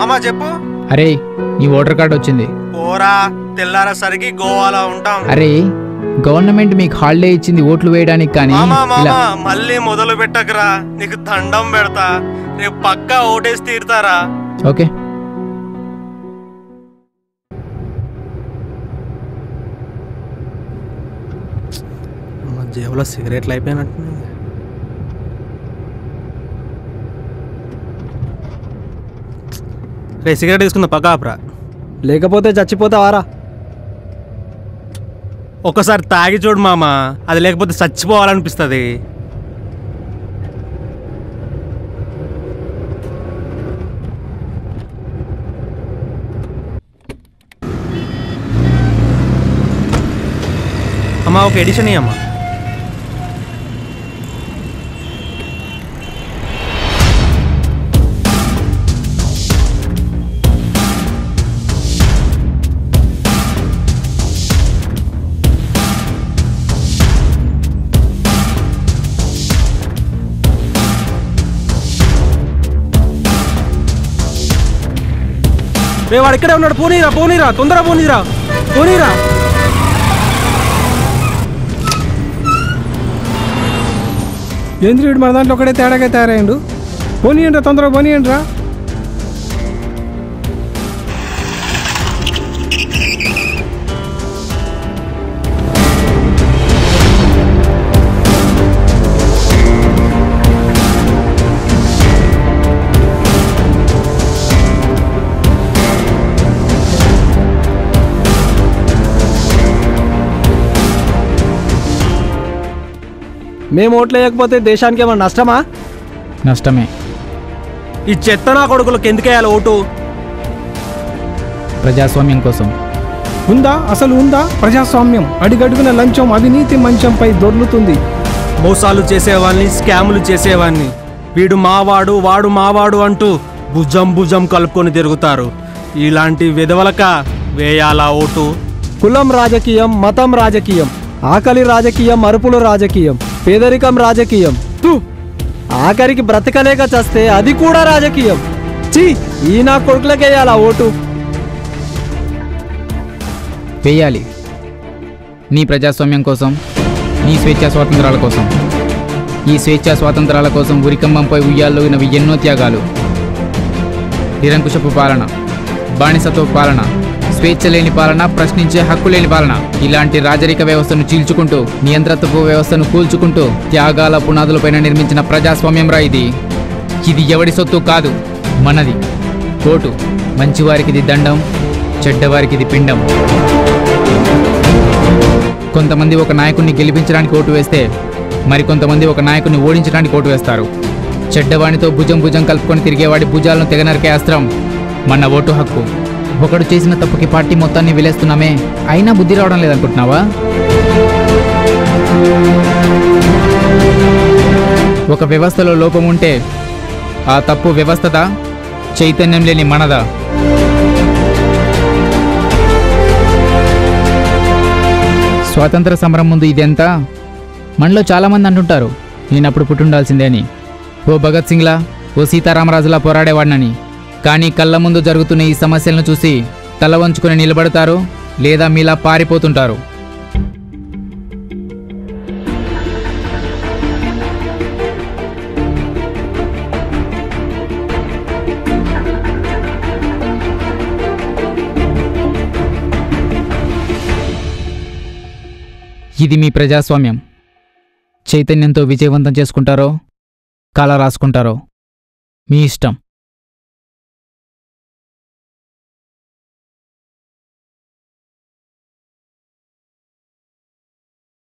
మామా చెప్పు. అరే నీ ఓటర్ కార్డు వచ్చింది. పోరా, తెల్లారసరికి గోవాలో ఉంటాం. అరే గవర్నమెంట్ మీకు హాలిడే ఇచ్చింది ఓట్లు వేయడానికి, కానీ మామా మళ్ళీ మొదలు పెట్టకరా, నీకు దండం పెడతా. రేపు పక్కా ఓటేసి తీరుతారా? ఓకే. జేబులో సిగరెట్లు అయిపోయినట్టు. రే సిగరెట్ తీసుకుందా పక్కాపురా, లేకపోతే చచ్చిపోతావారా? ఒక్కసారి తాగి చూడు మామా, అది లేకపోతే చచ్చిపోవాలనిపిస్తుంది. అమ్మా ఒక ఎడిషన్ అమ్మా. రే వాడు ఇక్కడే ఉన్నాడు, పోనీరా పోనీరా, తొందరగా పోనీరా పోనీరా. ఏంద్రుడు మన దాంట్లో ఒకటే తేడాగా తయారయ్యండు. పోనీయండి తొందరగా పోనీయండి రా. మేము ఓట్లు వేయకపోతే దేశానికి ఏమన్నా నష్టమా? నష్టమే. ఈ చెత్త నా కొడుకులకు ఎందుకేయాలి ఓటు? ప్రజాస్వామ్యం కోసం. ఉందా అసలు ఉందా ప్రజాస్వామ్యం? అడిగడుగున లంచం అవినీతి మంచంపై దొర్లుతుంది. మోసాలు చేసేవాడిని, స్కాములు చేసేవాడిని, వీడు మావాడు వాడు మావాడు అంటూ భుజం భుజం కలుపుకొని తిరుగుతారు. ఇలాంటి విధవలక వేయాలా ఓటు? కులం రాజకీయం, మతం రాజకీయం, ఆకలి రాజకీయం, అరుపులు రాజకీయం, పేదరికం రాజకీయం, ఆఖరికి బ్రతకలేక చస్తే అది కూడా రాజకీయం. చీ, ఈ నా కొడుకులకేయాలా ఓటు? వేయాలి. నీ ప్రజాస్వామ్యం కోసం, నీ స్వేచ్ఛా స్వాతంత్రాల కోసం. ఈ స్వేచ్ఛా స్వాతంత్రాల కోసం ఉరికంబంపై ఉయ్యాల్లోగినవి ఎన్నో త్యాగాలు. నిరంకుశపు పాలన, బానిసత్వ పాలన, స్వేచ్ఛ లేని పాలన, ప్రశ్నించే హక్కు లేని పాలన, ఇలాంటి రాజరిక వ్యవస్థను చీల్చుకుంటూ, నియంత్రత్వపు వ్యవస్థను కూల్చుకుంటూ త్యాగాల పునాదులపైన నిర్మించిన ప్రజాస్వామ్యం రా ఇది. ఇది ఎవడి సొత్తు కాదు, మనది. ఓటు మంచివారికిది దండం, చెడ్డవారికిది పిండం. కొంతమంది ఒక నాయకుడిని గెలిపించడానికి ఓటు వేస్తే, మరికొంతమంది ఒక నాయకుడిని ఓడించడానికి ఓటు వేస్తారు. చెడ్డవాడితో భుజం భుజం కలుపుకొని తిరిగేవాడి భుజాలను తెగనరికే అస్త్రం మన ఓటు హక్కు. ఒకడు చేసిన తప్పుకి పార్టీ మొత్తాన్ని విలేస్తున్నామే, అయినా బుద్ధి రావడం లేదనుకుంటున్నావా? ఒక వ్యవస్థలో లోపం ఉంటే ఆ తప్పు వ్యవస్థదా, చైతన్యం లేని మనదా? స్వాతంత్ర సమరం ముందు ఇదెంతా? మనలో చాలామంది అంటుంటారు నేనప్పుడు పుట్టుండాల్సిందే అని. ఓ భగత్ సింగ్లా, ఓ సీతారామరాజులా పోరాడేవాడినని. కానీ కళ్ళ ముందు జరుగుతున్న ఈ సమస్యలను చూసి తల వంచుకొని నిలబడతారు, లేదా మీలా పారిపోతుంటారు. ఇది మీ ప్రజాస్వామ్యం. చైతన్యంతో విజయవంతం చేసుకుంటారో కాల రాసుకుంటారో మీ ఇష్టం.